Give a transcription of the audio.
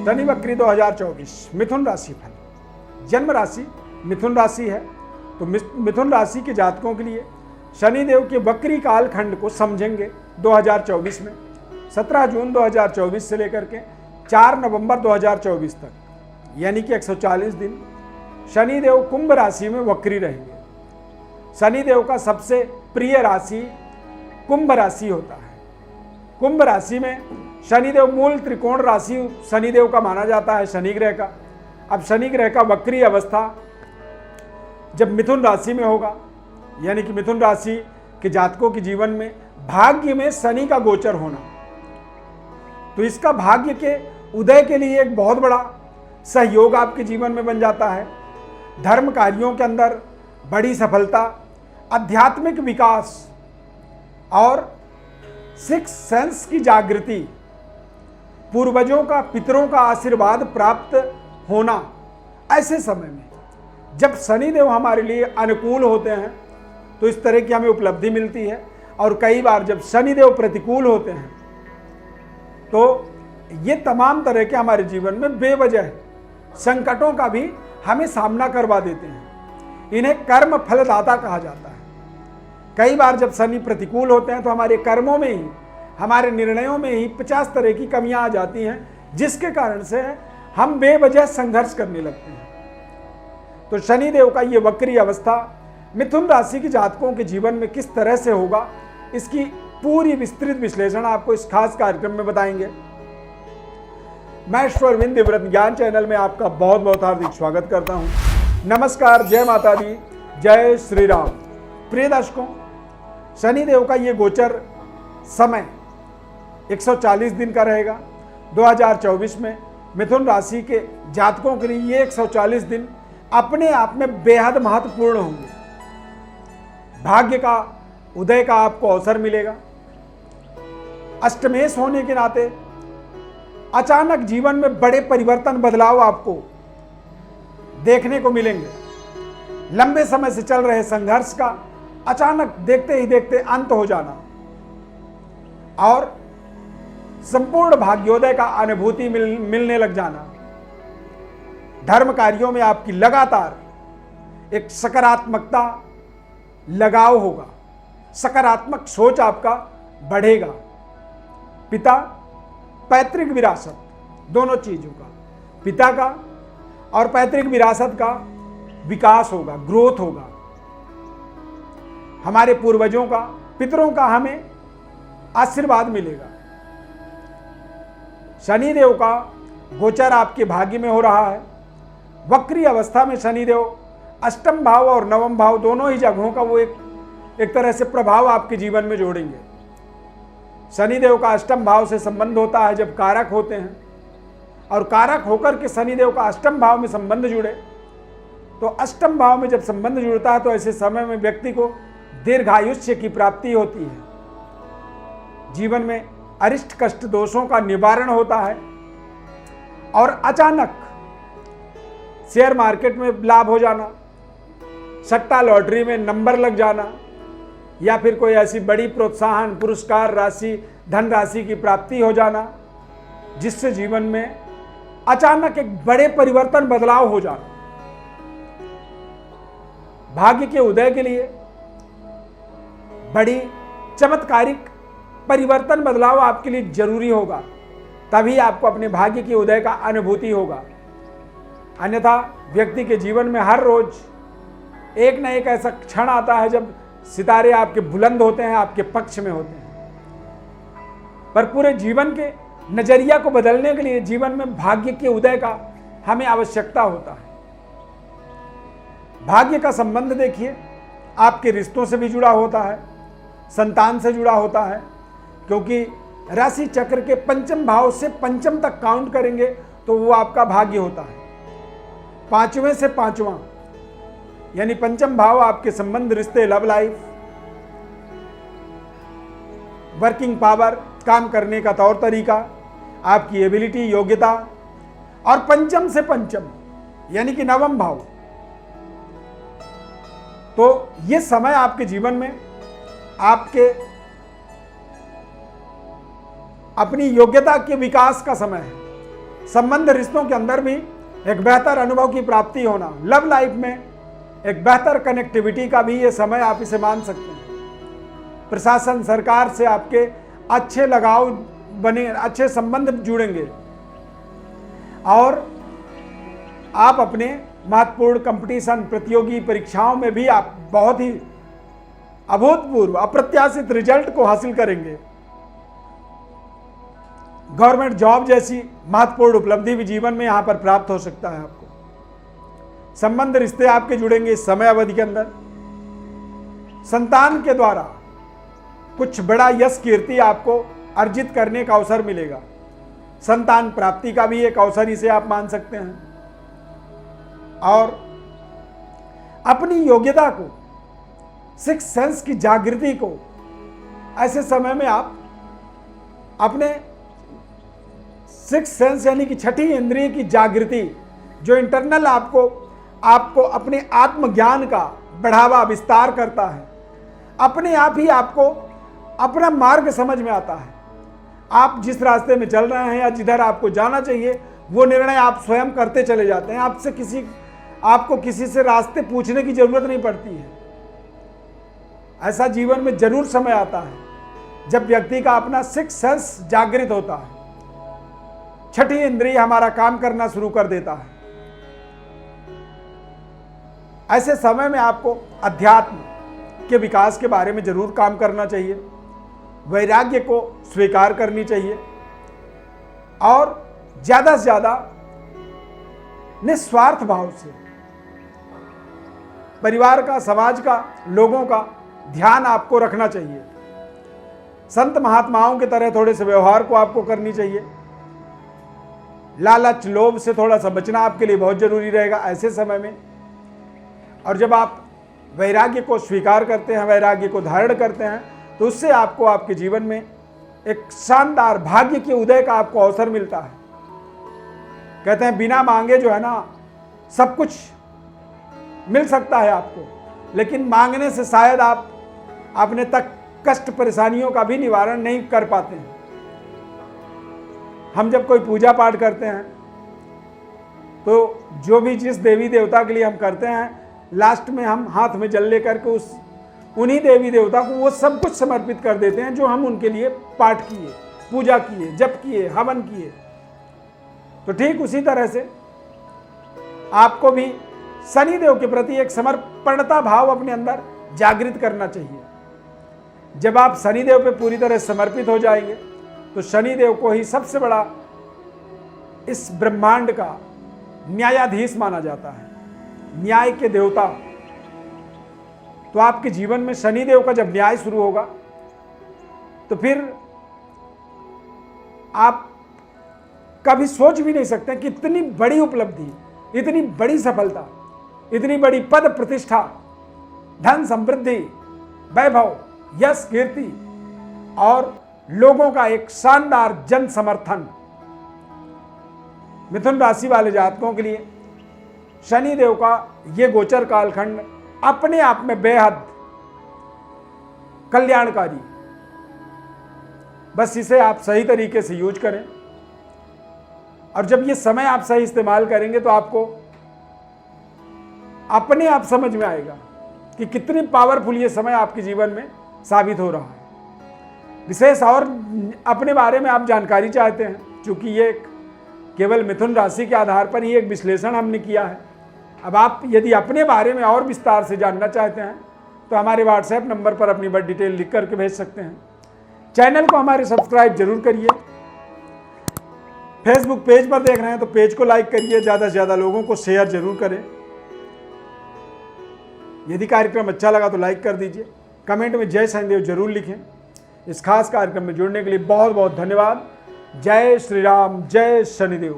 शनि वक्री 2024 मिथुन राशि फल। जन्म राशि मिथुन राशि है, तो मिथुन राशि के जातकों के लिए शनिदेव के वक्री काल खंड को समझेंगे 2024 में। 17 जून 2024 से लेकर के 4 नवंबर 2024 तक, यानी कि 140 दिन शनिदेव कुंभ राशि में वक्री रहेंगे। शनिदेव का सबसे प्रिय राशि कुंभ राशि होता है। कुंभ राशि में शनिदेव मूल त्रिकोण राशि शनिदेव का माना जाता है, शनि ग्रह का। अब शनि ग्रह का वक्री अवस्था जब मिथुन राशि में होगा, यानी कि मिथुन राशि के जातकों के जीवन में भाग्य में शनि का गोचर होना, तो इसका भाग्य के उदय के लिए एक बहुत बड़ा सहयोग आपके जीवन में बन जाता है। धर्म कार्यों के अंदर बड़ी सफलता, आध्यात्मिक विकास और सिक्स सेंस की जागृति, पूर्वजों का पितरों का आशीर्वाद प्राप्त होना। ऐसे समय में जब शनिदेव हमारे लिए अनुकूल होते हैं तो इस तरह की हमें उपलब्धि मिलती है। और कई बार जब शनिदेव प्रतिकूल होते हैं तो ये तमाम तरह के हमारे जीवन में बेवजह संकटों का भी हमें सामना करवा देते हैं। इन्हें कर्म फलदाता कहा जाता है। कई बार जब शनि प्रतिकूल होते हैं तो हमारे कर्मों में ही, हमारे निर्णयों में ही 50 तरह की कमियां आ जाती हैं, जिसके कारण से हम बेवजह संघर्ष करने लगते हैं। तो शनिदेव का ये वक्री अवस्था मिथुन राशि के जातकों के जीवन में किस तरह से होगा, इसकी पूरी विस्तृत विश्लेषण आपको इस खास कार्यक्रम में बताएंगे। मैं ईश्वरविंद दिव्यव्रत ज्ञान चैनल में आपका बहुत बहुत हार्दिक स्वागत करता हूं। नमस्कार, जय माता दी, जय श्री राम। प्रिय दर्शकों, शनिदेव का ये गोचर समय 140 दिन का रहेगा 2024 में। मिथुन राशि के जातकों के लिए ये 140 दिन अपने आप में बेहद महत्वपूर्ण होंगे। भाग्य का उदय का आपको अवसर मिलेगा। अष्टमेश होने के नाते अचानक जीवन में बड़े परिवर्तन, बदलाव आपको देखने को मिलेंगे। लंबे समय से चल रहे संघर्ष का अचानक देखते ही देखते अंत हो जाना और संपूर्ण भाग्योदय का अनुभूति मिलने लग जाना। धर्म कार्यों में आपकी लगातार एक सकारात्मकता, लगाव होगा, सकारात्मक सोच आपका बढ़ेगा। पिता, पैतृक विरासत, दोनों चीजों का, पिता का और पैतृक विरासत का विकास होगा, ग्रोथ होगा। हमारे पूर्वजों का, पितरों का हमें आशीर्वाद मिलेगा। शनिदेव का गोचर आपके भाग्य में हो रहा है। वक्री अवस्था में शनिदेव अष्टम भाव और नवम भाव दोनों ही जगहों का वो एक तरह से प्रभाव आपके जीवन में जोड़ेंगे। शनिदेव का अष्टम भाव से संबंध होता है जब कारक होते हैं, और कारक होकर के शनिदेव का अष्टम भाव में संबंध जुड़े, तो अष्टम भाव में जब संबंध जुड़ता है तो ऐसे समय में व्यक्ति को दीर्घायुष्य की प्राप्ति होती है। जीवन में अरिष्ट कष्ट दोषों का निवारण होता है और अचानक शेयर मार्केट में लाभ हो जाना, सट्टा लॉटरी में नंबर लग जाना, या फिर कोई ऐसी बड़ी प्रोत्साहन, पुरस्कार राशि, धन राशि की प्राप्ति हो जाना, जिससे जीवन में अचानक एक बड़े परिवर्तन, बदलाव हो जाना। भाग्य के उदय के लिए बड़ी चमत्कारिक परिवर्तन, बदलाव आपके लिए जरूरी होगा, तभी आपको अपने भाग्य के उदय का अनुभूति होगा। अन्यथा व्यक्ति के जीवन में हर रोज एक न एक ऐसा क्षण आता है जब सितारे आपके बुलंद होते हैं, आपके पक्ष में होते हैं। पर पूरे जीवन के नजरिया को बदलने के लिए जीवन में भाग्य के उदय का हमें आवश्यकता होता है। भाग्य का संबंध देखिए, आपके रिश्तों से भी जुड़ा होता है, संतान से जुड़ा होता है, क्योंकि राशि चक्र के पंचम भाव से पंचम तक काउंट करेंगे तो वो आपका भाग्य होता है। पांचवें से पांचवां यानी पंचम भाव आपके संबंध, रिश्ते, लव लाइफ, वर्किंग पावर, काम करने का तौर तरीका, आपकी एबिलिटी, योग्यता, और पंचम से पंचम यानी कि नवम भाव। तो ये समय आपके जीवन में आपके अपनी योग्यता के विकास का समय है। संबंध रिश्तों के अंदर भी एक बेहतर अनुभव की प्राप्ति होना, लव लाइफ में एक बेहतर कनेक्टिविटी का भी ये समय आप इसे मान सकते हैं। प्रशासन, सरकार से आपके अच्छे लगाव बने, अच्छे संबंध जुड़ेंगे और आप अपने महत्वपूर्ण कंपटीशन, प्रतियोगी परीक्षाओं में भी आप बहुत ही अभूतपूर्व, अप्रत्याशित रिजल्ट को हासिल करेंगे। गवर्नमेंट जॉब जैसी महत्वपूर्ण उपलब्धि भी जीवन में यहां पर प्राप्त हो सकता है आपको। संबंध, रिश्ते आपके जुड़ेंगे इस समय अवधि के अंदर। संतान के द्वारा कुछ बड़ा यश, कीर्ति आपको अर्जित करने का अवसर मिलेगा। संतान प्राप्ति का भी एक अवसर इसे आप मान सकते हैं। और अपनी योग्यता को, सिक्स सेंस की जागृति को ऐसे समय में आप अपने सिक्स सेंस यानी कि छठी इंद्रिय की जागृति, जो इंटरनल आपको अपने आत्मज्ञान का बढ़ावा, विस्तार करता है, अपने आप ही आपको अपना मार्ग समझ में आता है। आप जिस रास्ते में चल रहे हैं या जिधर आपको जाना चाहिए वो निर्णय आप स्वयं करते चले जाते हैं। आपको किसी से रास्ते पूछने की जरूरत नहीं पड़ती है। ऐसा जीवन में जरूर समय आता है जब व्यक्ति का अपना सिक्स सेंस जागृत होता है, छठी इंद्रिय हमारा काम करना शुरू कर देता है। ऐसे समय में आपको अध्यात्म के विकास के बारे में जरूर काम करना चाहिए, वैराग्य को स्वीकार करनी चाहिए और ज्यादा से ज्यादा निस्वार्थ भाव से परिवार का, समाज का, लोगों का ध्यान आपको रखना चाहिए। संत महात्माओं की तरह थोड़े से व्यवहार को आपको करनी चाहिए। लालच, लोभ से थोड़ा सा बचना आपके लिए बहुत जरूरी रहेगा ऐसे समय में। और जब आप वैराग्य को स्वीकार करते हैं, वैराग्य को धारण करते हैं, तो उससे आपको आपके जीवन में एक शानदार भाग्य के उदय का आपको अवसर मिलता है। कहते हैं बिना मांगे जो है ना सब कुछ मिल सकता है आपको, लेकिन मांगने से शायद आप अपने तक कष्ट, परेशानियों का भी निवारण नहीं कर पाते हैं। हम जब कोई पूजा पाठ करते हैं तो जो भी जिस देवी देवता के लिए हम करते हैं, लास्ट में हम हाथ में जल लेकर के उन्हीं देवी देवता को वो सब कुछ समर्पित कर देते हैं जो हम उनके लिए पाठ किए, पूजा किए, जप किए, हवन किए। तो ठीक उसी तरह से आपको भी शनिदेव के प्रति एक समर्पणता भाव अपने अंदर जागृत करना चाहिए। जब आप शनिदेव पे पूरी तरह समर्पित हो जाएंगे तो शनिदेव को ही सबसे बड़ा इस ब्रह्मांड का न्यायाधीश माना जाता है, न्याय के देवता। तो आपके जीवन में शनिदेव का जब न्याय शुरू होगा तो फिर आप कभी सोच भी नहीं सकते कि इतनी बड़ी उपलब्धि, इतनी बड़ी सफलता, इतनी बड़ी पद प्रतिष्ठा, धन समृद्धि, वैभव, यश, कीर्ति और लोगों का एक शानदार जन समर्थन मिथुन राशि वाले जातकों के लिए शनिदेव का ये गोचर कालखंड अपने आप में बेहद कल्याणकारी। बस इसे आप सही तरीके से यूज करें और जब ये समय आप सही इस्तेमाल करेंगे तो आपको अपने आप समझ में आएगा कि कितनी पावरफुल ये समय आपके जीवन में साबित हो रहा है। विशेष और अपने बारे में आप जानकारी चाहते हैं, क्योंकि ये केवल मिथुन राशि के आधार पर ही एक विश्लेषण हमने किया है। अब आप यदि अपने बारे में और विस्तार से जानना चाहते हैं तो हमारे व्हाट्सएप नंबर पर अपनी बड़ी डिटेल लिख करके भेज सकते हैं। चैनल को हमारे सब्सक्राइब जरूर करिए। फेसबुक पेज पर देख रहे हैं तो पेज को लाइक करिए, ज़्यादा से ज़्यादा लोगों को शेयर जरूर करें। यदि कार्यक्रम अच्छा लगा तो लाइक कर दीजिए, कमेंट में जय शनिदेव जरूर लिखें। इस खास कार्यक्रम में जुड़ने के लिए बहुत बहुत धन्यवाद। जय श्री राम, जय शनिदेव।